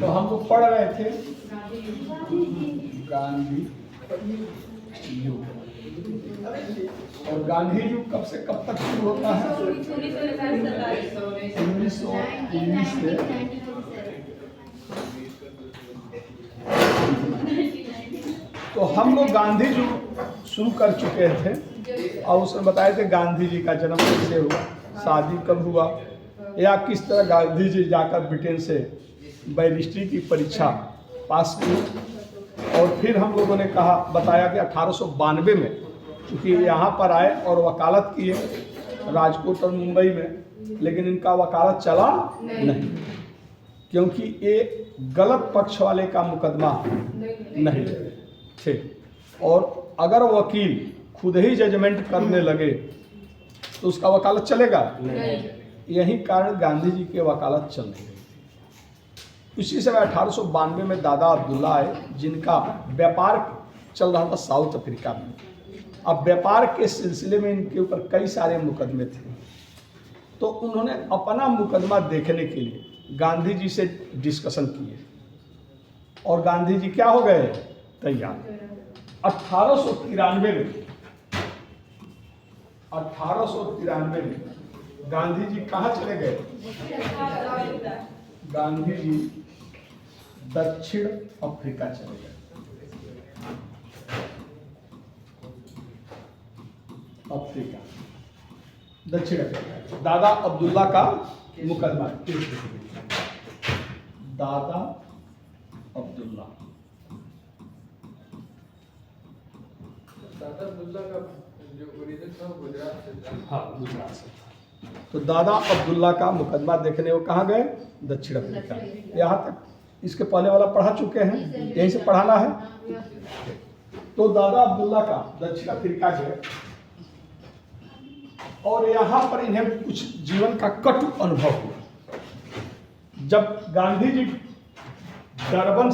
तो हम लोग पढ़ रहे थे गांधी युग, और गांधी युग कब से कब तक शुरू होता है? 1919 से तो हम लोग गांधी युग शुरू कर चुके थे, और उसमें बताए थे गांधी जी का जन्म कैसे हुआ, शादी कब हुआ, या किस तरह गांधी जी जाकर ब्रिटेन से बैरिस्ट्री की परीक्षा पास की। और फिर हम लोगों ने कहा बताया कि 1892 में चूँकि यहाँ पर आए और वकालत किए राजकोट और मुंबई में, लेकिन इनका वकालत चला नहीं, क्योंकि ये गलत पक्ष वाले का मुकदमा नहीं थे, और अगर वकील खुद ही जजमेंट करने लगे तो उसका वकालत चलेगा नहीं। यही कारण गांधी जी के वकालत चल नहीं रही थी। उसी समय 1892 में दादा अब्दुल्ला आए, जिनका व्यापार चल रहा था साउथ अफ्रीका में। अब व्यापार के सिलसिले में इनके ऊपर कई सारे मुकदमे थे, तो उन्होंने अपना मुकदमा देखने के लिए गांधी जी से डिस्कशन किए, और गांधी जी क्या हो गए, तैयार। 1893 में गांधी जी कहाँ चले गए? गांधी जी दक्षिण अफ्रीका चले गए। अफ्रीका, दक्षिण अफ्रीका, दादा अब्दुल्ला का मुकदमा। दादा अब्दुल्ला का जो ओरिजिन था गुजरात से था। हाँ, गुजरात से था। तो दादा अब्दुल्ला का मुकदमा देखने वो कहाँ गए? दक्षिण अफ्रीका। यहाँ तक इसके पहले वाला पढ़ा चुके हैं, यहीं से पढ़ाना है। तो दादा अब्दुल्ला का दक्षिण अफ्रीका गए, और यहाँ पर इन्हें कुछ जीवन का कटु अनुभव हुआ। जब Gandhi ji Durban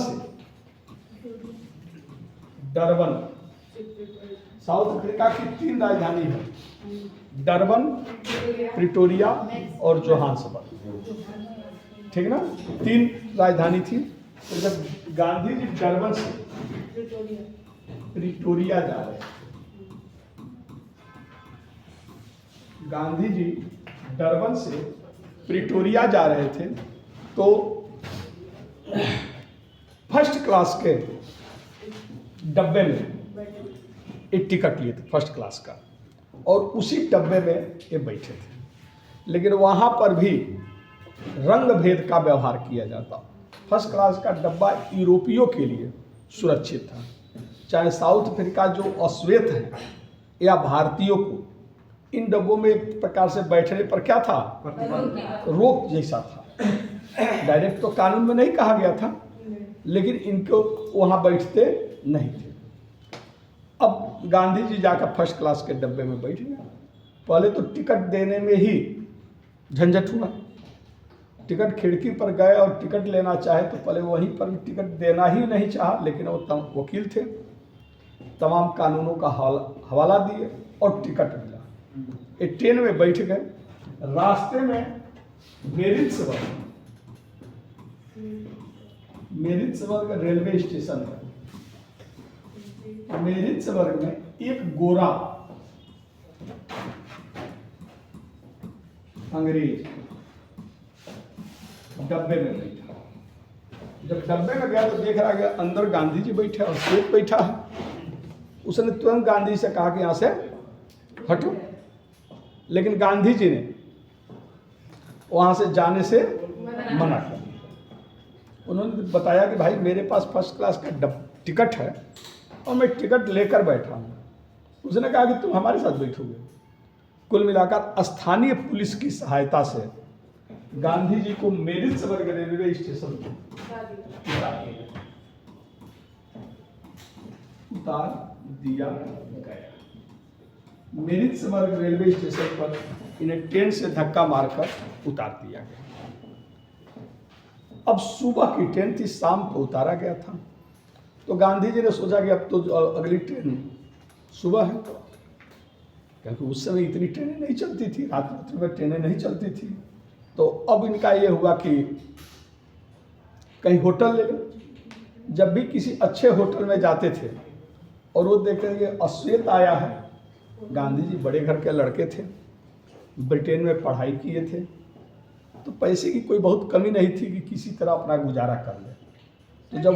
south Africa की 3 राजधानी है, डरबन, प्रिटोरिया और जोहान्सबर्ग, ठीक ना, 3 राजधानी थी। तो जब गांधी जी डरबन से प्रिटोरिया जा रहे, गांधी जी डरबन से प्रिटोरिया जा रहे थे, तो फर्स्ट क्लास के डब्बे में एक टिकट लिए थे, फर्स्ट क्लास का, और उसी डब्बे में ये बैठे थे। लेकिन वहाँ पर भी रंग भेद का व्यवहार किया जाता। फर्स्ट क्लास का डब्बा यूरोपियों के लिए सुरक्षित था, चाहे साउथ अफ्रीका जो अश्वेत है या भारतीयों को इन डब्बों में एक प्रकार से बैठने पर क्या था, रोक जैसा था। डायरेक्ट तो कानून में नहीं कहा गया था, लेकिन इनको वहाँ बैठते नहीं थे। अब गांधी जी जाकर फर्स्ट क्लास के डब्बे में बैठ गए। पहले तो टिकट देने में ही झंझट हुआ। टिकट खिड़की पर गए और टिकट लेना चाहे तो पहले वहीं पर टिकट देना ही नहीं चाहा, लेकिन वो वकील थे, तमाम कानूनों का हवाला दिए और टिकट मिला। एक ट्रेन में बैठ गए। रास्ते में मेरिट्सबर्ग रेलवे स्टेशन है। मेरिट्सबर्ग में एक गोरा अंग्रेज डब्बे में बैठा। जब डब्बे में गया तो देख रहा गया अंदर गांधी जी बैठे और श्वेत बैठा है। उसने तुरंत गांधी से कहा कि यहाँ से हटो, लेकिन गांधी जी ने वहां से जाने से मना कर दिया। उन्होंने बताया कि भाई मेरे पास फर्स्ट क्लास का टिकट है और मैं टिकट लेकर बैठा हूँ। उसने कहा कि तुम हमारे साथ बैठोगे। कुल मिलाकर स्थानीय पुलिस की सहायता से गांधी जी को मेरिट्सबर्ग रेलवे स्टेशन उतार दिया गया। मेरित्सबर्ग रेलवे स्टेशन पर इन्हें ट्रेन से धक्का मारकर उतार दिया गया। अब सुबह की ट्रेन थी, शाम को उतारा गया था। तो गांधी जी ने सोचा कि अब तो अगली ट्रेन सुबह है, क्योंकि उस समय इतनी ट्रेनें नहीं चलती थी, रात में ट्रेनें नहीं चलती थी। तो अब इनका ये हुआ कि कहीं होटल ले लो। जब भी किसी अच्छे होटल में जाते थे और वो देखते थे कि अश्वेत आया है, गांधी जी बड़े घर के लड़के थे, ब्रिटेन में पढ़ाई किए थे, तो पैसे की कोई बहुत कमी नहीं थी कि किसी तरह अपना गुजारा कर ले। तो जब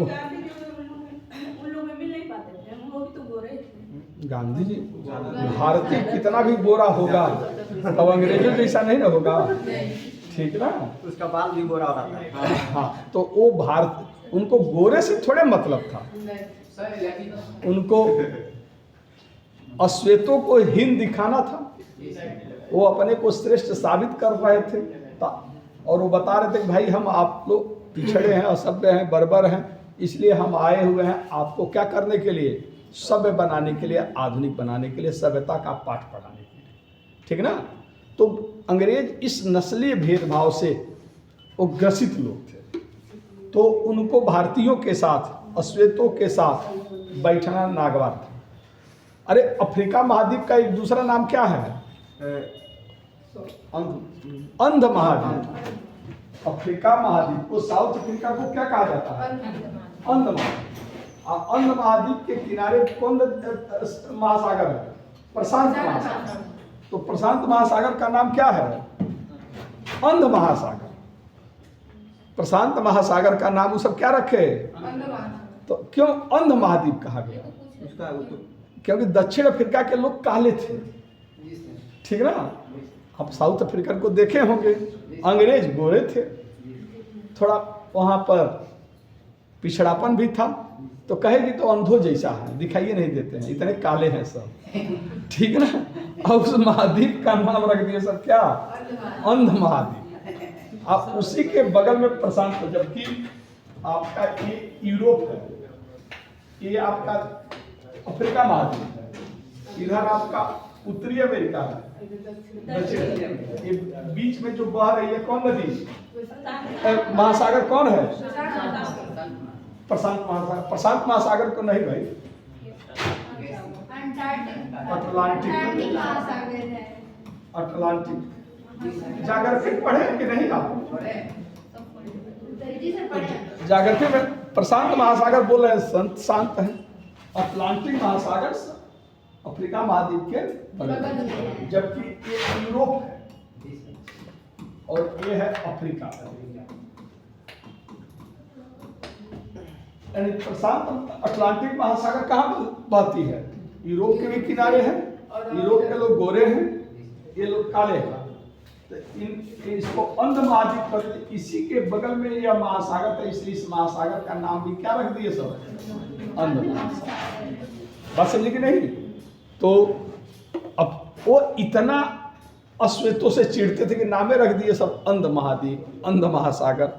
गांधी जी भारतीय कितना भी गोरा होगा तब अंग्रेजों जैसा नहीं ना होगा, ठीक ना, उसका बाल भी गोरा हो रहा था। हाँ, तो वो उनको गोरे से थोड़े मतलब था, उनको अश्वेतों को हीन दिखाना था। वो अपने को श्रेष्ठ साबित कर रहे थे और वो बता रहे थे कि भाई हम आप लोग पिछड़े हैं, असभ्य हैं, बर्बर हैं, इसलिए हम आए हुए हैं आपको क्या करने के लिए, सभ्य बनाने के लिए, आधुनिक बनाने के लिए, सभ्यता का पाठ पढ़ाने के लिए, ठीक ना। तो अंग्रेज इस नस्लीय भेदभाव से वो ग्रसित लोग थे, तो उनको भारतीयों के साथ, अश्वेतों के साथ बैठना नागवार था। अरे अफ्रीका महाद्वीप का एक दूसरा नाम क्या है? अंध महाद्वीप। अफ्रीका महाद्वीप को, साउथ अफ्रीका को क्या कहा जाता है? अंध महाद्वीप। अंध महाद्वीप के किनारे कौन महासागर है? प्रशांत महासागर। तो प्रशांत महासागर का नाम क्या है? अंध महासागर। प्रशांत महासागर का नाम वो सब क्या रखे? तो क्यों अंध महाद्वीप कहा गया? क्योंकि दक्षिण अफ्रीका के लोग काले थे, ठीक ना। आप साउथ अफ्रीकन को देखे होंगे, अंग्रेज गोरे थे, थोड़ा वहाँ पर पिछड़ापन भी था। तो कहेगी तो अंधों जैसा है, दिखाई नहीं देते हैं, इतने काले हैं सब, ठीक ना। और उस महाद्वीप का नाम रख दिया सब क्या? अंध महाद्वीप। आप उसी के बगल में प्रशांत, जबकि आपका ये यूरोप है, ये आपका अफ्रीका महाद्वीप है, इधर आपका उत्तरी अमेरिका है, दक्षिण। ये बीच में जो बह रही है कौन नदी? महासागर कौन है? प्रशांत महासागर। प्रशांत महासागर को नहीं भाई, अटलांटिक। अटलांटिक जागृति पढ़े कि नहीं आप? जागृति में प्रशांत महासागर बोल रहे हैं, संत शांत है। अटलांटिक महासागर अफ्रीका महाद्वीप के बगल, जबकि ये यूरोप है और ये है अफ्रीका। यानी प्रशांत अटलांटिक महासागर कहाँ बहती है? यूरोप के भी किनारे है, यूरोप के लोग गोरे हैं, ये लोग काले हैं। तो इसको अंध महाद्वीप पर, इसी के बगल में यह महासागर था, इसलिए इस महासागर का नाम भी क्या रख दिए सब? अंध महासागर। बात समझे कि नहीं? तो अब वो इतना अश्वेतों से चिढ़ते थे कि नामे रख दिए सब अंध महाद्वीप, अंध महासागर,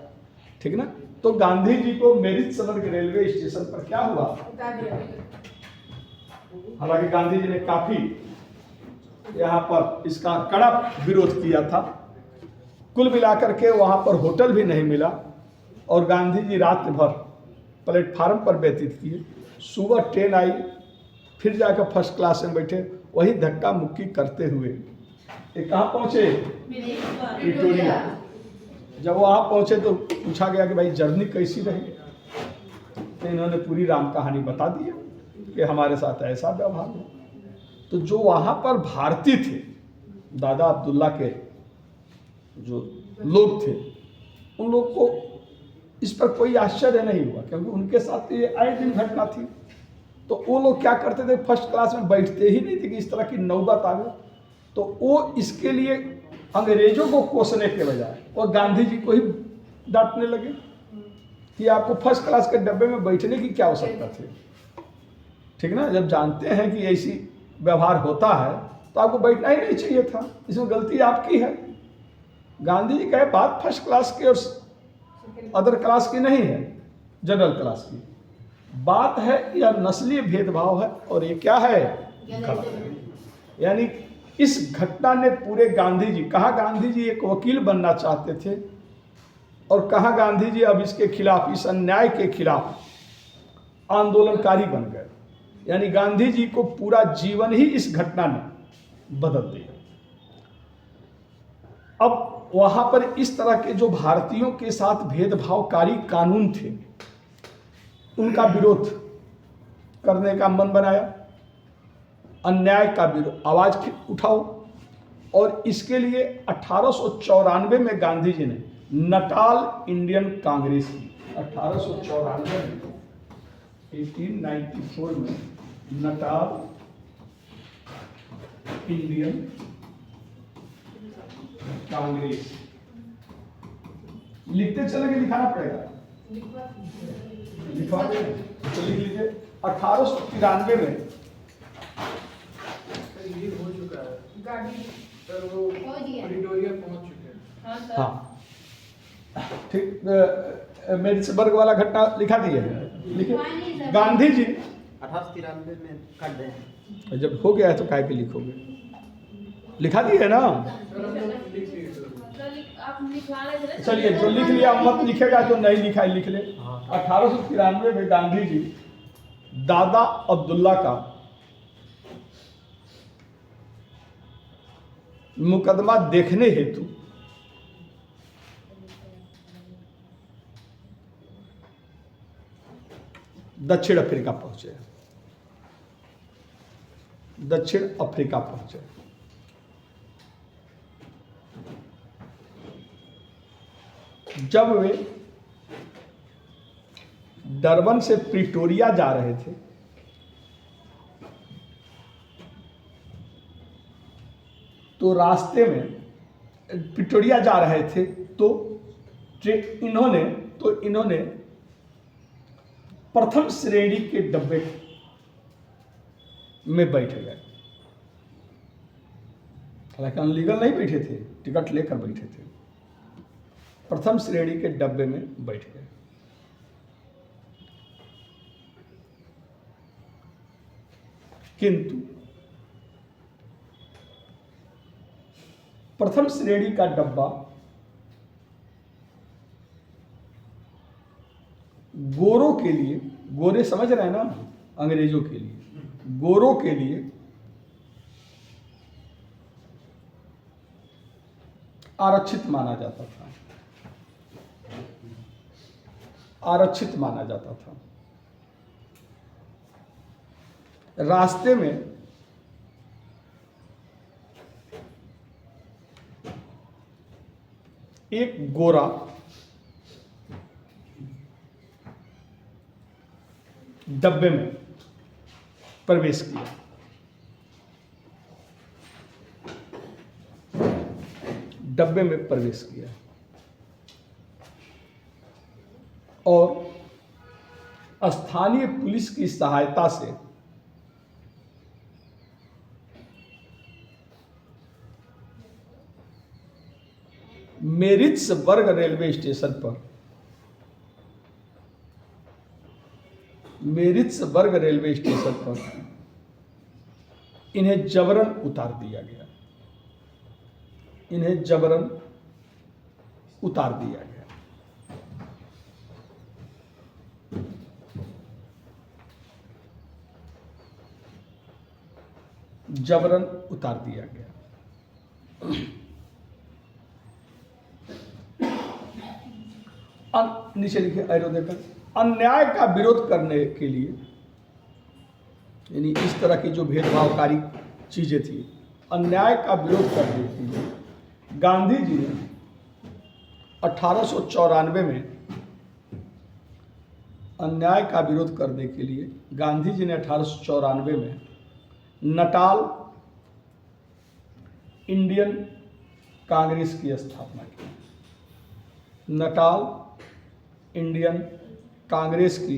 ठीक ना। तो गांधी जी को मेरित्सबर्ग रेलवे स्टेशन पर क्या हुआ? हालांकि गांधी जी ने काफी यहाँ पर इसका कड़ा विरोध किया था। कुल मिलाकर के वहाँ पर होटल भी नहीं मिला और गांधी जी रात भर प्लेटफार्म पर व्यतीत किए। सुबह ट्रेन आई, फिर जाकर फर्स्ट क्लास में बैठे, वही धक्का मुक्की करते हुए ये कहाँ पहुँचे? प्रिटोरिया। जब वहाँ पहुँचे तो पूछा गया कि भाई जर्नी कैसी रही, तो इन्होंने पूरी राम कहानी बता दी कि हमारे साथ ऐसा व्यवहार हुआ। तो जो वहाँ पर भारतीय थे, दादा अब्दुल्ला के जो लोग थे, उन लोग को इस पर कोई आश्चर्य नहीं हुआ, क्योंकि उनके साथ ये आए दिन घटना थी। तो वो लोग क्या करते थे, फर्स्ट क्लास में बैठते ही नहीं थे कि इस तरह की नौबत आ गई। तो वो इसके लिए अंग्रेजों को कोसने के बजाय और गांधी जी को ही डांटने लगे कि आपको फर्स्ट क्लास के डब्बे में बैठने की क्या आवश्यकता थी, ठीक ना। जब जानते हैं कि ऐसी व्यवहार होता है तो आपको बैठना ही नहीं चाहिए था, इसमें गलती आपकी है। गांधी जी कहे बात फर्स्ट क्लास की और अदर क्लास की नहीं है, जनरल क्लास की। बात है यह नस्लीय भेदभाव है और ये क्या है, गलत है। यानी इस घटना ने पूरे गांधी जी, कहा गांधी जी एक वकील बनना चाहते थे और कहा गांधी जी अब इसके खिलाफ, इस अन्याय के खिलाफ आंदोलनकारी बन गए। यानी गांधी जी को पूरा जीवन ही इस घटना ने बदल दिया। अब वहां पर इस तरह के जो भारतीयों के साथ भेदभावकारी कानून थे उनका विरोध करने का मन बनाया, अन्याय का विरोध आवाज उठाओ। और इसके लिए 1894 में गांधी जी ने नटाल इंडियन कांग्रेस की, 1894 में, 1894 में नटाल इंडियन कांग्रेस, लिखते चलेंगे लिखाना पड़ेगा, लिखवा दें तो लिख लीजिए। 1893 में ये हो चुका है गाड़ी सर, वो प्रिटोरिया पहुंच चुके हैं। हाँ ठीक, मेरिट्सबर्ग वाला घटना लिखा दिए है, लिखे। गांधी जी 1893 में कर दें। जब हो गया है तो काय पे लिखोगे, लिखा दिए है ना। सर हम लोग लिख दिए सर। आप लिखवा रहे थे। चलिए जो लिख लिया मत लिखेगा, जो नहीं लिखा है लिख ले। 1893 में गांधी जी दादा अब्दुल्ला का मुकदमा देखने हेतु दक्षिण अफ्रीका पहुंचे, दक्षिण अफ्रीका पहुंचे। जब वे डरबन से प्रिटोरिया जा रहे थे तो रास्ते में प्रिटोरिया जा रहे थे तो इन्होंने प्रथम श्रेणी के डब्बे में बैठ गए। हालांकि अनलीगल नहीं बैठे थे, टिकट लेकर बैठे थे। प्रथम श्रेणी के डब्बे में बैठ गए। किंतु प्रथम श्रेणी का डब्बा गोरों के लिए, गोरे समझ रहे हैं ना, अंग्रेजों के लिए, गोरों के लिए आरक्षित माना जाता था, आरक्षित माना जाता था। रास्ते में एक गोरा डब्बे में प्रवेश किया। डब्बे में प्रवेश किया और स्थानीय पुलिस की सहायता से मेरिट्सबर्ग रेलवे स्टेशन पर, मेरिट्सबर्ग रेलवे स्टेशन पर इन्हें जबरन उतार दिया गया, इन्हें जबरन उतार दिया गया। जबरन उतार दिया गया। नीचे लिखे एरो देकर, अन्याय का विरोध करने के लिए, यानी इस तरह की जो भेदभावकारी चीजें थी, अन्याय का विरोध करने के लिए गांधी जी ने 1894 में, अन्याय का विरोध करने के लिए गांधी जी ने 1894 में नटाल इंडियन कांग्रेस की स्थापना की। नटाल इंडियन कांग्रेस की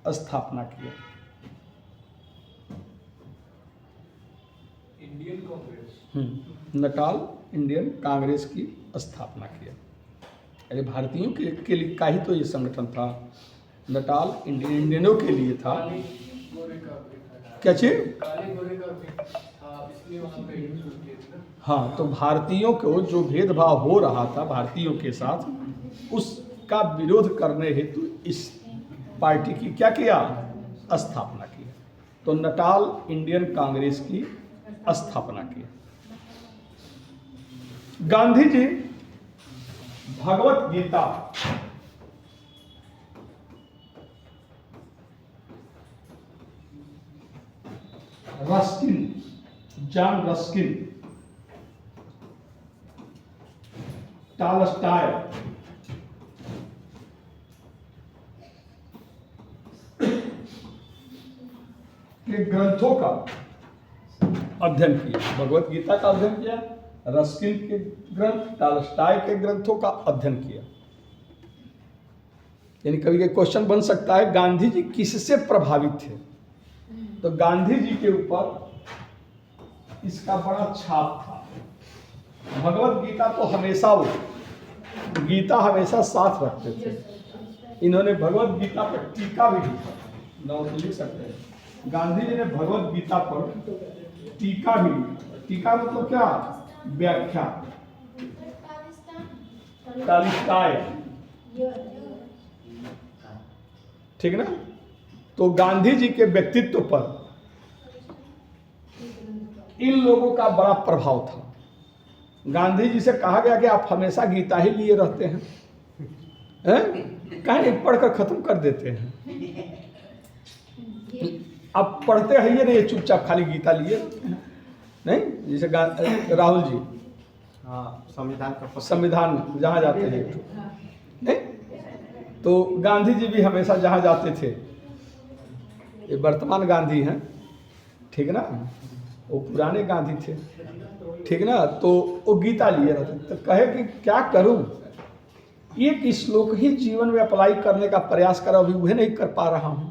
स्थापना किया। Indian Congress, Natal Indian Congress की स्थापना किया। अरे भारतीयों के लिए का ही तो ये संगठन था नटाल इंडियनों के लिए था। काले गोरे का भेद था। क्या चीज? काले गोरे का भेद था, इसलिए वहाँ पे शुरू किए थे ना। हाँ, तो भारतीयों को जो भेदभाव हो रहा था भारतीयों के साथ, उसका विरोध करने हेतु इस पार्टी की क्या किया? स्थापना की। तो नटाल इंडियन कांग्रेस की स्थापना की। Gandhi ji Bhagavad Gita Ruskin, John Ruskin, Tolstoy, के ग्रंथों का अध्ययन किया। भगवत गीता का अध्ययन किया, रस्किन के ग्रंथ, टॉलस्टॉय के ग्रंथों का अध्ययन किया। यानी कभी ये क्वेश्चन बन सकता है गांधी जी किससे प्रभावित थे? तो गांधी जी के ऊपर इसका बड़ा छाप था। भगवत गीता तो हमेशा वो गीता हमेशा साथ रखते थे। इन्होंने भगवत गीता पर टीका भी लिखा, नोट लिख सकते हैं। गांधी जी ने भगवत गीता पर टीका भी लिखा। टीका मतलब क्या? व्याख्या, टॉलस्टॉय, ठीक ना। तो गांधी जी के व्यक्तित्व पर इन लोगों का बड़ा प्रभाव था। गांधी जी से कहा गया कि आप हमेशा गीता ही लिए रहते हैं, कहीं पढ़कर खत्म कर देते हैं। आप पढ़ते हैं ये नहीं, चुपचाप खाली गीता लिए रहते हैं। नहीं, जैसे राहुल जी हाँ, संविधान का संविधान जहाँ जाते हैं, नहीं तो गांधी जी भी हमेशा जहाँ जाते थे, ये वर्तमान गांधी हैं, ठीक ना, वो पुराने गांधी थे, ठीक ना। तो वो गीता लिए रहते। तो कहे कि क्या करूं, एक श्लोक ही जीवन में अप्लाई करने का प्रयास करा, अभी वह नहीं कर पा रहा हूं,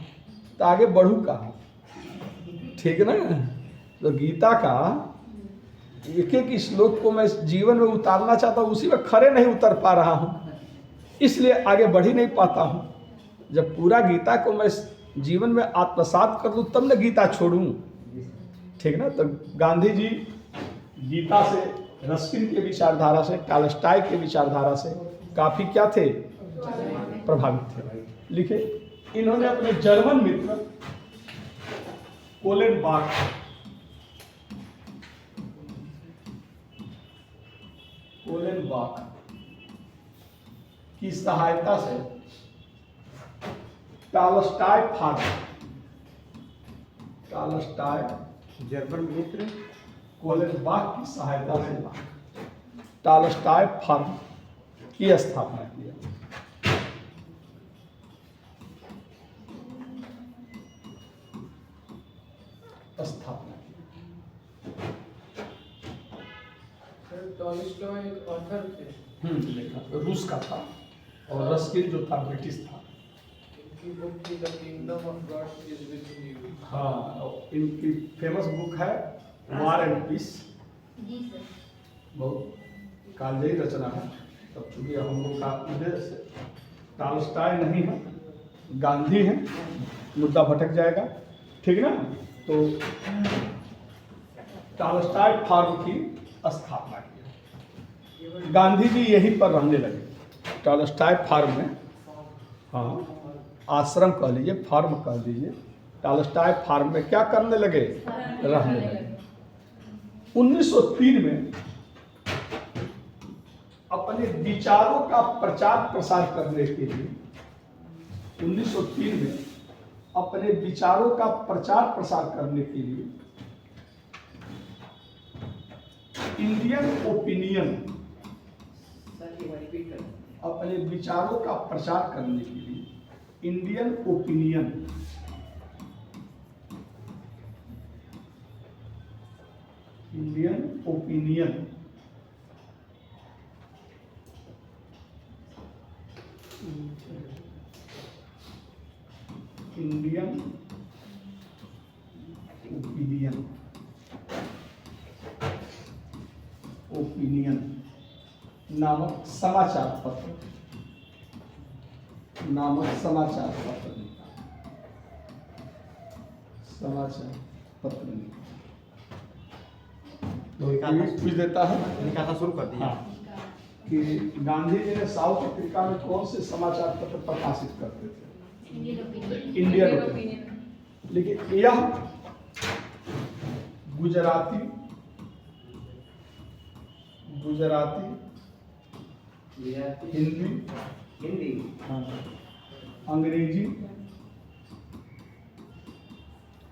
तो आगे बढ़ूं कहाँ, ठीक ना। तो गीता का एक एक श्लोक को मैं जीवन में उतारना चाहता हूँ, उसी में खड़े नहीं उतर पा रहा हूँ, इसलिए आगे बढ़ ही नहीं पाता हूँ। जब पूरा गीता को मैं जीवन में आत्मसात कर लूँ तब मैं गीता छोड़ूं, ठीक ना। तो गांधी जी गीता से, रस्किन के विचारधारा से, टॉलस्टॉय के विचारधारा से काफी क्या थे? प्रभावित थे। लिखे इन्होंने अपने जर्मन मित्र कोलेनबाख की सहायता से टॉलस्टॉय जर्मन मित्र कोलेनबाख की सहायता से टॉलस्टॉय फार्म की स्थापना किया। टॉलस्टॉय एक ऑथर थे। लिखा रूस का था, और रस्किन जो था ब्रिटिश था। इनकी बुक थी the kingdom of God is with you. हाँ, इनकी फेमस बुक है वार एंड पीस। जी सर। बहुत कालजयी रचना है। तब चूंकि हम लोग का उद्देश्य टॉलस्टॉय नहीं है, गांधी है, मुद्दा भटक जाएगा, ठीक ना। तो टॉलस्टॉय फार्म की स्थापना की। गांधी जी यहीं पर रहने लगे, टॉलस्टॉय फार्म में। हाँ, आश्रम कह लीजिए, फार्म कह लीजिए। टॉलस्टॉय फार्म में क्या करने लगे? रहने लगे। 1903 में अपने विचारों का प्रचार प्रसार करने के लिए, 1903 में अपने विचारों का प्रचार प्रसार करने के लिए इंडियन ओपिनियन, अपने विचारों का प्रचार करने के लिए Indian opinion, Indian opinion Indian opinion opinion नामक समाचार पत्र नामक समाचार पत्र लिखा। समाचार पत्र लिखा। तो ये पूछ देता है निकालना शुरू कर दिया। हाँ, कि गांधी जी ने साउथ अफ्रीका में कौन से समाचार पत्र प्रकाशित करते थे? Indian opinion. लेकिन यह गुजराती हिंदी हाँ, अंग्रेजी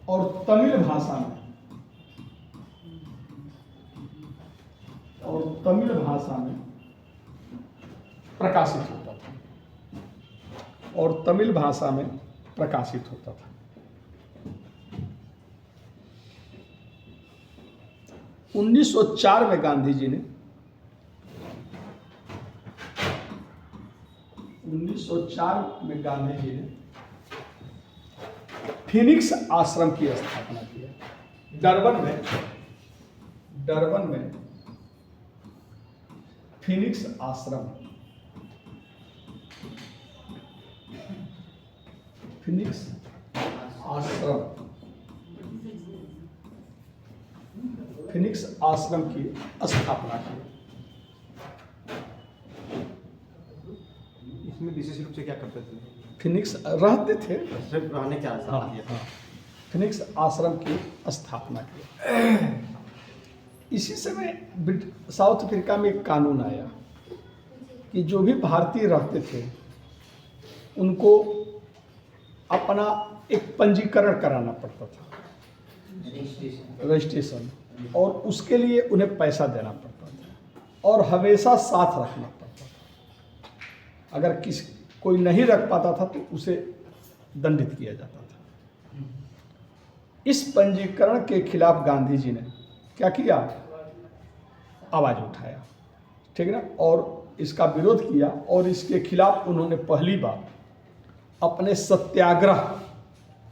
और तमिल भाषा में प्रकाशित होता था। 1904 में गांधी जी ने 1904 में गांधी जी ने फिनिक्स आश्रम की स्थापना किया। डरबन में फिनिक्स आश्रम फिनिक्स आश्रम की स्थापना की। इसमें विशेष रूप से क्या करते थे? फिनिक्स रहते थे, सिर्फ रहने के आसान हाँ, दिया था। हाँ, फिनिक्स आश्रम की स्थापना की। इसी समय साउथ अफ्रीका में एक कानून आया कि जो भी भारतीय रहते थे उनको अपना एक पंजीकरण कराना पड़ता था, रजिस्ट्रेशन, और उसके लिए उन्हें पैसा देना पड़ता था और हमेशा साथ रखना पड़ता था। अगर कोई नहीं रख पाता था तो उसे दंडित किया जाता था। इस पंजीकरण के खिलाफ गांधी जी ने क्या किया? आवाज उठाया, ठीक है ना, और इसका विरोध किया और इसके खिलाफ उन्होंने पहली बार अपने सत्याग्रह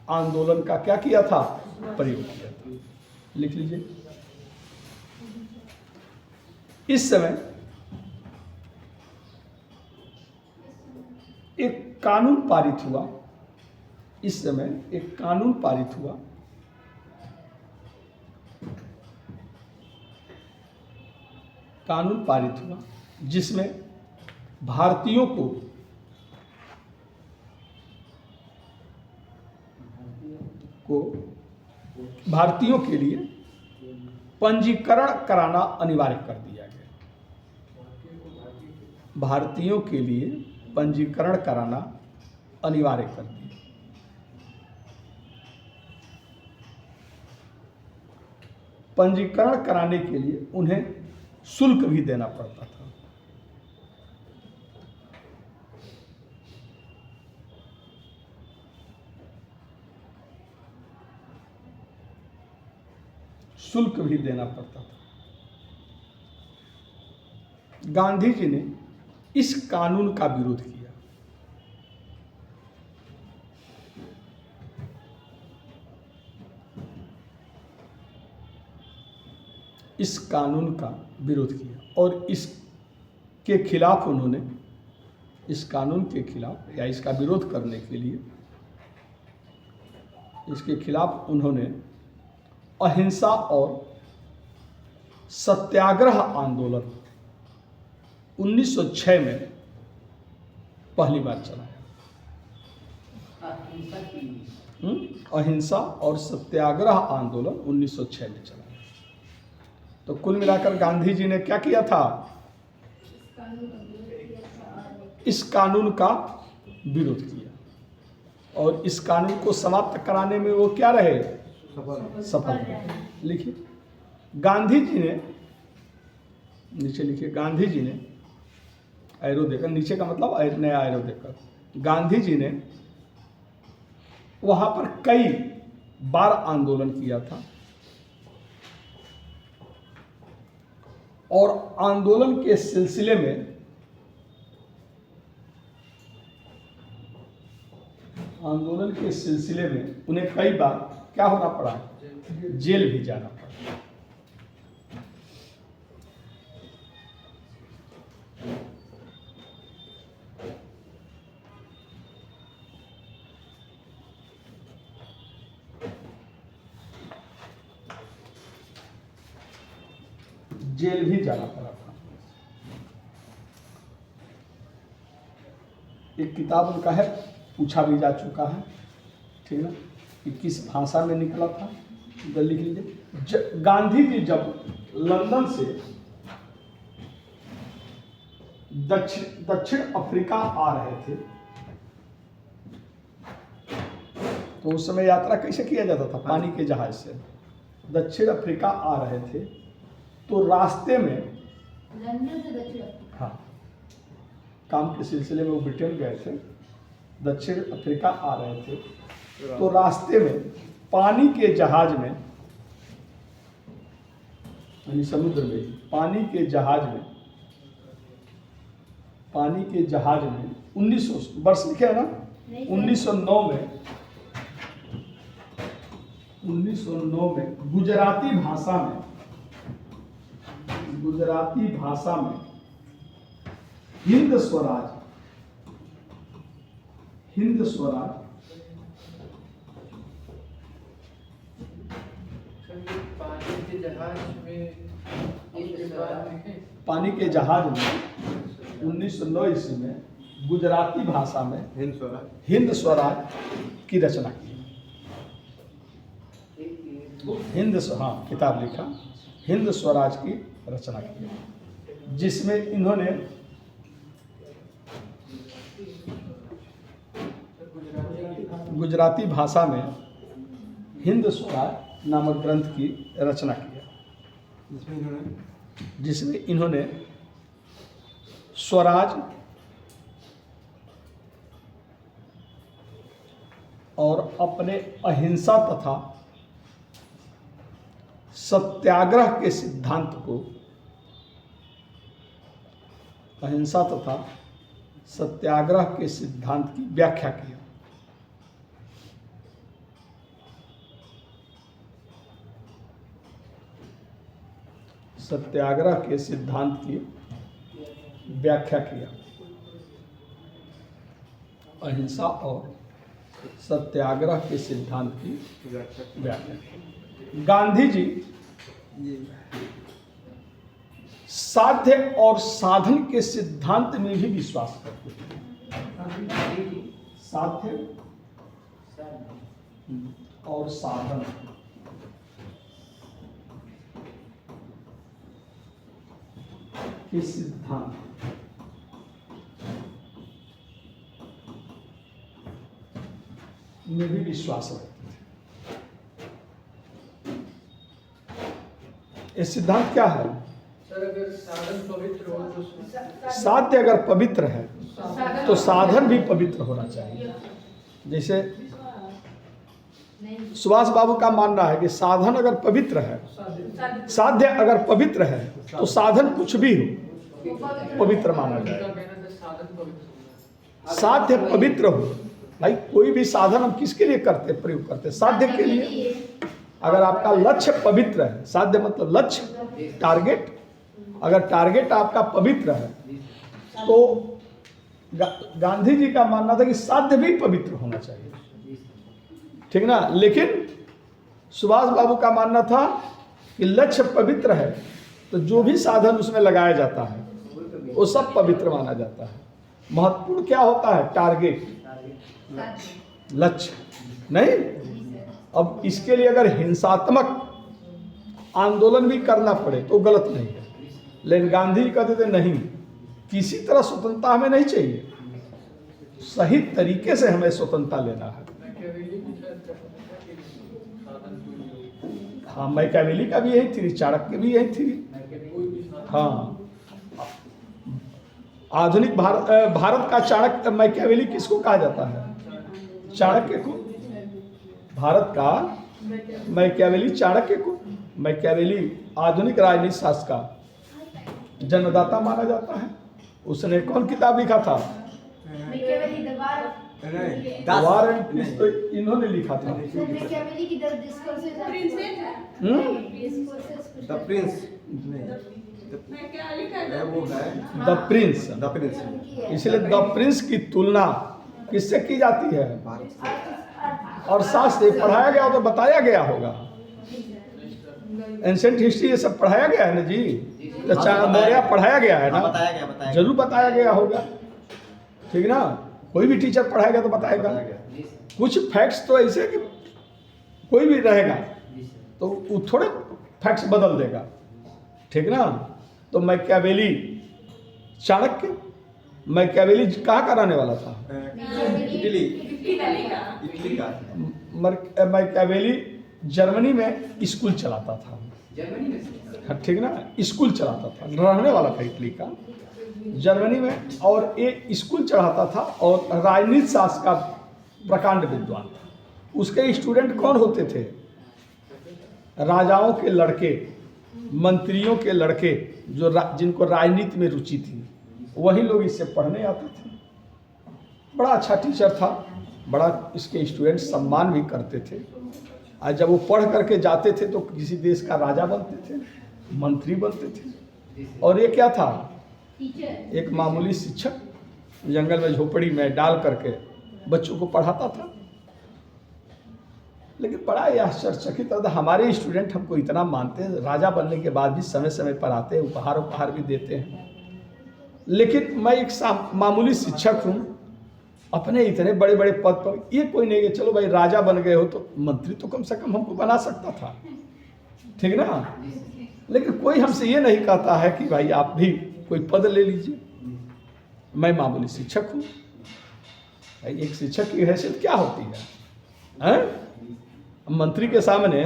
आंदोलन का क्या किया था? प्रयोग किया था। लिख लीजिए। इस समय एक कानून पारित हुआ। जिसमें भारतीयों के लिए पंजीकरण कराना अनिवार्य कर दिया गया। भारतीयों के लिए पंजीकरण कराना अनिवार्य कर दिया। पंजीकरण कराने के लिए उन्हें शुल्क भी देना पड़ता था। शुल्क भी देना पड़ता था। गांधी जी ने इस कानून का विरोध किया। इस कानून का विरोध किया और इसके खिलाफ उन्होंने, इस कानून के खिलाफ या इसका विरोध करने के लिए, इसके खिलाफ उन्होंने अहिंसा और सत्याग्रह आंदोलन 1906 में पहली बार चलाया। अहिंसा और सत्याग्रह आंदोलन 1906 में चलाया। तो कुल मिलाकर गांधी जी ने क्या किया था? इस कानून का विरोध किया और इस कानून को समाप्त कराने में वो क्या रहे? सफल रहे। लिखिए, गांधी जी ने, नीचे लिखिए, गांधी जी ने एरो देकर, नीचे का मतलब नया एरो देकर, गांधी जी ने वहां पर कई बार आंदोलन किया था और आंदोलन के सिलसिले में उन्हें कई बार क्या होना पड़ा? जेल भी जाना पड़ा। जेल भी जाना पड़ा था। एक किताब उनका है, पूछा भी जा चुका है, ठीक है, कि किस भाषा में निकला था, इधर लिख लीजिए। गांधी जी जब लंदन से दक्षिण अफ्रीका आ रहे थे, तो उस समय यात्रा कैसे किया जाता था? पानी के जहाज से दक्षिण अफ्रीका आ रहे थे, तो रास्ते में लंदन से दक्षिण अफ्रीका। हाँ, काम के सिलसिले में वो ब्रिटेन गए थे, दक्षिण अफ्रीका आ रहे थे, तो रास्ते में पानी के जहाज में, यानी समुद्र में, पानी के जहाज में 1900 वर्ष लिखे है ना, 1909 में गुजराती भाषा में हिंद स्वराज पानी के जहाज में 1909 ईस्वी में गुजराती भाषा में हिंद स्वराज की रचना की। हाँ, किताब लिखा, हिंद स्वराज की रचना की, जिसमें इन्होंने गुजराती भाषा में हिंद स्वराज नामक ग्रंथ की रचना किया, जिसमें इन्होंने स्वराज और अपने अहिंसा तथा सत्याग्रह के सिद्धांत को, अहिंसा तथा सत्याग्रह के सिद्धांत की व्याख्या की। सत्याग्रह के सिद्धांत की व्याख्या किया। अहिंसा और सत्याग्रह के सिद्धांत की व्याख्या की। गांधी जी साध्य और साधन के सिद्धांत में भी विश्वास करते थे। साध्य और साधन के सिद्धांत में भी विश्वास रखते थे। ये सिद्धांत क्या है? सर, अगर साधन पवित्र हो तो साध्य अगर पवित्र है तो साधन भी पवित्र होना चाहिए। जैसे सुभाष बाबू का मानना है कि साधन अगर पवित्र है, साध्य अगर पवित्र है तो साधन कुछ भी हो पवित्र माना जाए। साध्य पवित्र हो, भाई कोई भी साधन हम किसके लिए करते, प्रयोग करते, साध्य के लिए। अगर आपका लक्ष्य पवित्र है, साध्य मतलब लक्ष्य, टारगेट, अगर टारगेट आपका पवित्र है तो गांधी जी का मानना था कि साध्य भी पवित्र होना चाहिए, ठीक ना। लेकिन सुभाष बाबू का मानना था कि लक्ष्य पवित्र है तो जो भी साधन उसमें लगाया जाता है वो सब पवित्र माना जाता है। महत्वपूर्ण क्या होता है? टारगेट, लक्ष्य नहीं। अब इसके लिए अगर हिंसात्मक आंदोलन भी करना पड़े तो गलत नहीं है, लेकिन गांधी जी कहते थे नहीं, किसी तरह स्वतंत्रता हमें नहीं चाहिए, सही तरीके से हमें स्वतंत्रता लेना है। हाँ, मैकियावेली का भी यही थी, चाणक्य भी यही थी। हाँ, आधुनिक भारत का चाणक्य मैकियावेली किसको कहा जाता है? चाणक्य को। भारत का मैकियावेली चाणक्य को। मैकियावेली आधुनिक राजनीति शास्त्र का जन्मदाता माना जाता है। उसने कौन किताब लिखा था? वार एंड पीस तो इन्होंने लिखा था। द प्रिंस, वो है द प्रिंस। इसलिए द प्रिंस की तुलना किससे की जाती है? और शास्त्र पढ़ाया गया हो तो बताया गया होगा। एंशेंट हिस्ट्री ये सब पढ़ाया गया है ना जी, मौर्य पढ़ाया गया है हाँ, ना, बताया गया जरूर बताया गया होगा, ठीक ना। कोई भी टीचर पढ़ाएगा तो बताएगा। बताया गया। कुछ फैक्ट्स तो ऐसे कि कोई भी रहेगा तो वो थोड़े फैक्ट्स बदल देगा, ठीक ना। तो मैकियावेली, चाणक्य, मैकियावेली कहाँ का रहने वाला था? इटली इटली का मैकियावेली जर्मनी में स्कूल चलाता था, ठीक ना, स्कूल चलाता था, रहने वाला था इटली का, जर्मनी में, और एक स्कूल चढ़ाता था और राजनीति शास्त्र का प्रकांड विद्वान था। उसके स्टूडेंट कौन होते थे? राजाओं के लड़के, मंत्रियों के लड़के, जो जिनको राजनीति में रुचि थी, वही लोग इससे पढ़ने आते थे। बड़ा अच्छा टीचर था, बड़ा इसके स्टूडेंट सम्मान भी करते थे। और जब वो पढ़ करके जाते थे तो किसी देश का राजा बनते थे, मंत्री बनते थे। और ये क्या था? टीचर। एक मामूली शिक्षक जंगल में झोपड़ी में डाल करके बच्चों को पढ़ाता था। लेकिन बड़ा यह आश्चर्यचकित था, हमारे स्टूडेंट हमको इतना मानते हैं, राजा बनने के बाद भी समय समय पर आते हैं, उपहार भी देते हैं। लेकिन मैं एक मामूली शिक्षक हूँ, अपने इतने बड़े बड़े पद पर, ये कोई नहीं कि चलो भाई राजा बन गए हो तो मंत्री तो कम से कम हमको बना सकता था, ठीक ना। लेकिन कोई हमसे ये नहीं कहता है कि भाई आप भी कोई पद ले लीजिए। मैं मामूली शिक्षक हूँ। एक शिक्षक की हैसियत क्या होती है, हैं? मंत्री के सामने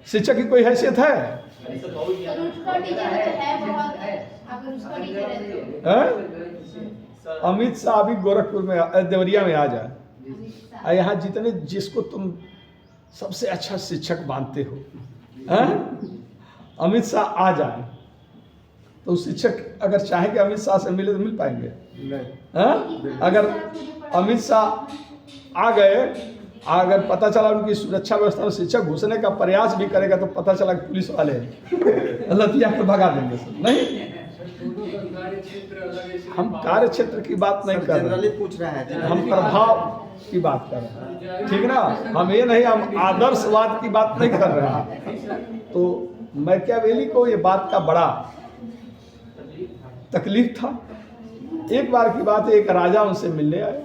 शिक्षक की कोई हैसियत है? उसका टीचर है बहुत, अगर उसका टीचर है तो। अमित शाह अभी गोरखपुर में, देवरिया में आ जाए, यहाँ जितने जिसको तुम सबसे अच्छा शिक्षक मानते हो, अमित शाह आ जाए तो शिक्षक अगर चाहे कि अमित शाह से मिले तो मिल पाएंगे? अगर अमित शाह आ गए, अगर पता चला उनकी सुरक्षा व्यवस्था में शिक्षक घुसने का प्रयास भी करेगा तो पता चला कि पुलिस वाले लतिया कर भगा देंगे सर। नहीं, हम कार्य क्षेत्र की बात नहीं कर रहे, पूछ रहे हैं, हम प्रभाव की बात कर रहे हैं, ठीक ना। हम ये नहीं, हम आदर्शवाद की बात नहीं कर रहे हैं। तो मैकियावेली को ये बात का बड़ा तकलीफ था। एक बार की बात है, एक राजा उनसे मिलने आया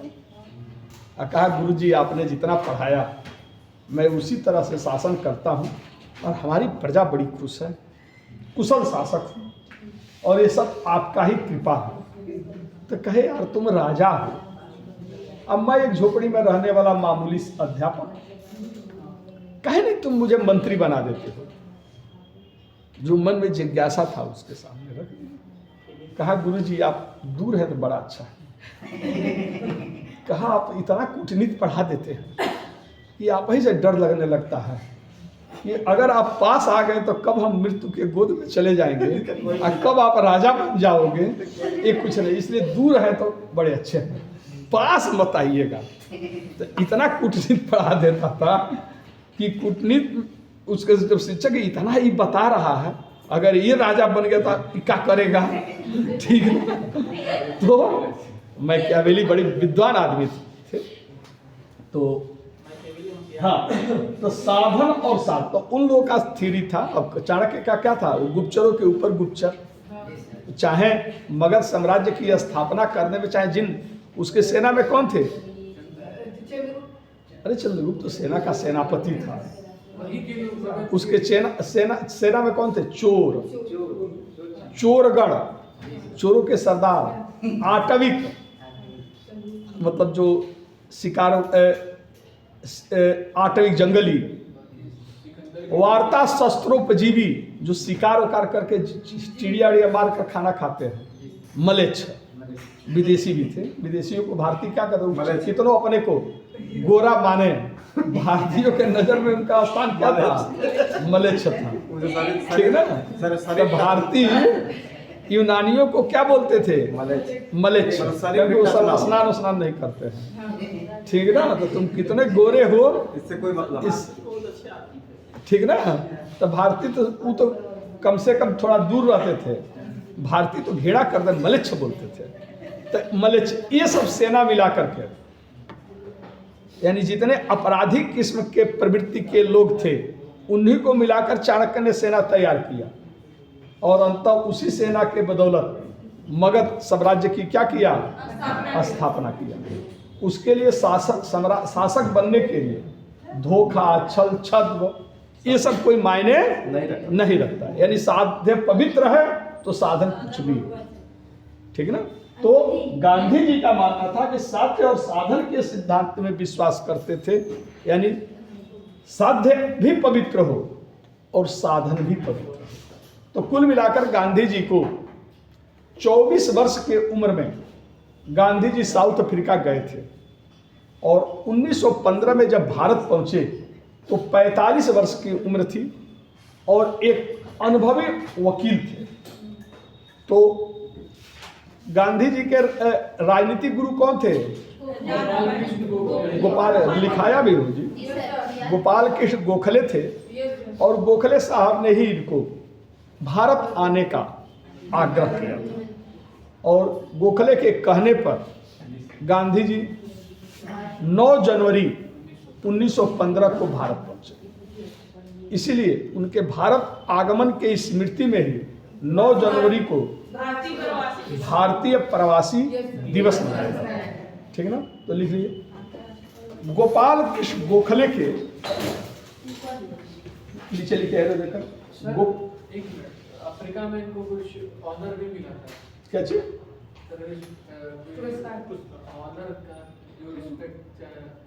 और कहा, गुरुजी आपने जितना पढ़ाया मैं उसी तरह से शासन करता हूँ और हमारी प्रजा बड़ी खुश है, कुशल शासक हूँ और ये सब आपका ही कृपा है। तो कहे, यार तुम राजा हो, अब मैं एक झोपड़ी में रहने वाला मामूली अध्यापक, कहे नहीं तुम मुझे मंत्री बना देते हो। जो मन में जिज्ञासा था उसके सामने रख दिया। कहा, गुरुजी आप दूर हैं तो बड़ा अच्छा है। कहा, आप इतना कूटनीति पढ़ा देते हैं कि आप ही से डर लगने लगता है कि अगर आप पास आ गए तो कब हम मृत्यु के गोद में चले जाएंगे और कब आप राजा बन जाओगे, ये कुछ नहीं, इसलिए दूर है तो बड़े अच्छे हैं, पास मत आइएगा। तो इतना कूटनीति पढ़ा देता था कि कूटनीति उसके जब शिक्षक इतना ही बता रहा है, अगर ये राजा बन गया तो क्या करेगा, ठीक है। तो मैकियावेली बड़ी विद्वान आदमी थे। तो हाँ, तो साधन और साध, तो उन लोगों का थ्योरी था। अब चाणक्य का क्या था, वो गुप्तचरों के ऊपर गुप्तचर, चाहे मगध साम्राज्य की स्थापना करने में, चाहे जिन उसके सेना में कौन थे, अरे चंद्रगुप्त तो सेना का सेनापति था। उसके सेना में कौन थे, चोर, चोरगण, चोरों के सरदार, आटविक मतलब जो शिकार, आटविक जंगली, वार्ता शस्त्रोपजीवी जो शिकार उकार करके चिड़िया उड़िया मार कर खाना खाते हैं, मलेच्छ, विदेशी भी थे। विदेशियों को भारतीय क्या कहते हैं, कितनों अपने को गोरा माने, भारतीयों के नजर में उनका स्थान क्या था, मलेच्छ था, ठीक ना। तो भारतीय यूनानियों को क्या बोलते थे, मलेच्छ, क्योंकि वो सब स्नान उस्नान नहीं करते हैं, ठीक ना। तो तुम कितने गोरे हो इससे कोई मतलब ठीक ना। तो भारतीय तो वो तो कम से कम थोड़ा दूर रहते थे, भारतीय तो घेरा कर दे मलेच्छ बोलते थे। तो मलेच्छ ये सब सेना मिला करके, यानी जितने आपराधिक किस्म के प्रवृत्ति के लोग थे उन्हीं को मिलाकर चाणक्य ने सेना तैयार किया और अंततः उसी सेना के बदौलत मगध साम्राज्य की क्या किया, स्थापना किया। उसके लिए शासक बनने के लिए धोखा, छल, छद्म ये सब कोई मायने नहीं रखता। यानी साध्य पवित्र है तो साधन कुछ भी है, ठीक ना। तो गांधी जी का मानना था कि साध्य और साधन के सिद्धांत में विश्वास करते थे, यानी साध्य भी पवित्र हो और साधन भी पवित्र हो। तो कुल मिलाकर गांधी जी को 24 वर्ष के उम्र में गांधी जी साउथ अफ्रीका गए थे और 1915 में जब भारत पहुंचे तो 45 वर्ष की उम्र थी और एक अनुभवी वकील थे। तो गांधी जी के राजनीतिक गुरु कौन थे? गोपाल, लिखाया भी हो जी, गोपाल कृष्ण गोखले थे। और गोखले साहब ने ही इनको भारत आने का आग्रह किया था और गोखले के कहने पर गांधी जी 9 जनवरी 1915 को भारत पहुंचे। इसीलिए उनके भारत आगमन के स्मृति में ही 9 जनवरी को भारतीय प्रवासी दिवस मनाया जाता है, ठीक ना। तो लिख लीजिए, गोपाल कृष्ण गोखले के नीचे लिखे है देखकर अफ्रीका में इनको कुछ ऑनर भी मिला था। क्या चीज? ऑनर का जो रिस्पेक्ट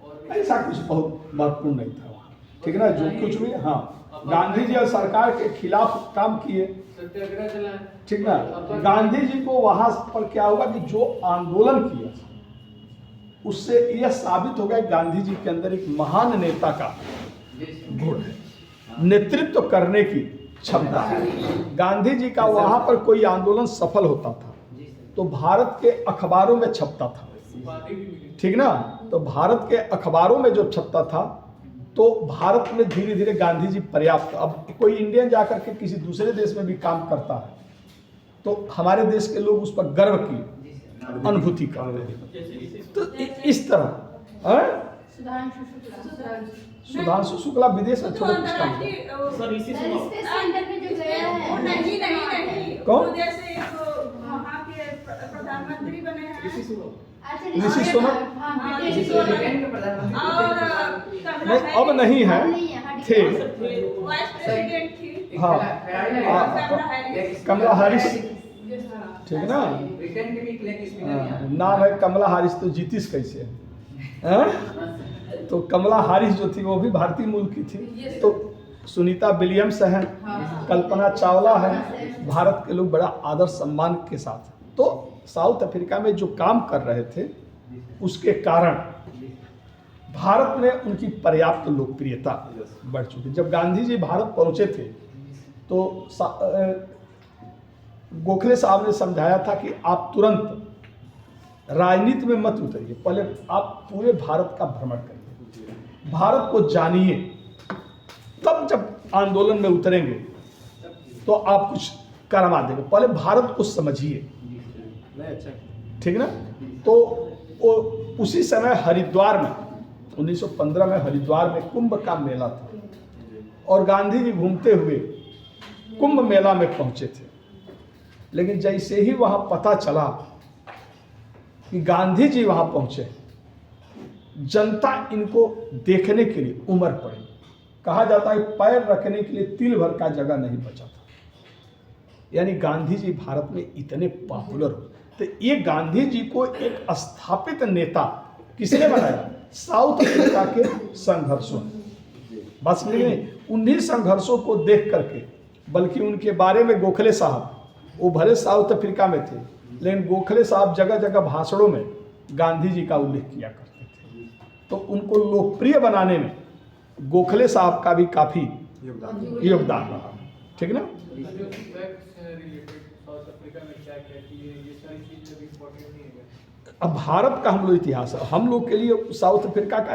और ऐसा कुछ बहुत महत्वपूर्ण नहीं था वहाँ, ठीक ना। जो कुछ भी, हाँ, गांधी जी और सरकार के खिलाफ काम किए, सत्याग्रह चलाए, ठीक ना। गांधी जी को वहां पर क्या हुआ कि जो आंदोलन किया उससे यह साबित हो गया गांधी जी के अंदर एक महान नेता का गुण है, नेतृत्व करने की क्षमता है। गांधी जी का वहां पर कोई आंदोलन सफल होता था तो भारत के अखबारों में छपता था, ठीक ना। तो भारत के अखबारों में जो छपता था तो भारत में धीरे धीरे गांधी जी पर्याप्त। अब कोई इंडियन जाकर के किसी दूसरे देश में भी काम करता है तो हमारे देश के लोग उस पर गर्व की अनुभूति करते हैं। तो इस तरह सुधांशु शुक्ला विदेश में थोड़ा कुछ काम करते हैं। कौन? प्रधानमंत्री बने हैं ऋषि सोनक नहीं, अब नहीं है, थे। वाइस प्रेसिडेंट थी। हाँ, कमला हैरिस, ठीक ना। नाम है कमला हैरिस, तो जीतीस कैसे है? तो कमला हैरिस जो थी वो भी भारतीय मूल की थी। तो सुनीता विलियम्स हैं, कल्पना चावला है, भारत के लोग बड़ा आदर सम्मान के साथ। तो साउथ अफ्रीका में जो काम कर रहे थे उसके कारण भारत में उनकी पर्याप्त लोकप्रियता बढ़ चुकी। जब गांधी जी भारत पहुंचे थे तो गोखले साहब ने समझाया था कि आप तुरंत राजनीति में मत उतरिए, पहले आप पूरे भारत का भ्रमण करिए, भारत को जानिए, तब जब आंदोलन में उतरेंगे तो आप कुछ करवा देंगे, पहले भारत को समझिए, ठीक ना। तो उसी समय हरिद्वार में 1915 में हरिद्वार में कुंभ का मेला था और गांधी जी घूमते हुए कुंभ मेला में पहुंचे थे। लेकिन जैसे ही वहां पता चला कि गांधी जी वहां पहुंचे, जनता इनको देखने के लिए उमड़ पड़ी। कहा जाता है पैर रखने के लिए तिल भर का जगह नहीं बचा था। यानी गांधी जी भारत में इतने पॉपुलर हो, तो ये गांधी जी को एक स्थापित नेता किसने बनाया? साउथ अफ्रीका के संघर्षों ने। बस नहीं, उन्हीं संघर्षों को देख करके, बल्कि उनके बारे में गोखले साहब, वो भले साउथ अफ्रीका में थे लेकिन गोखले साहब जगह जगह भाषणों में गांधी जी का उल्लेख किया करते थे। तो उनको लोकप्रिय बनाने में गोखले साहब का भी काफी योगदान रहा, ठीक ना। अब भारत का हम लोग इतिहास, हम लोग के लिए साउथ अफ्रीका का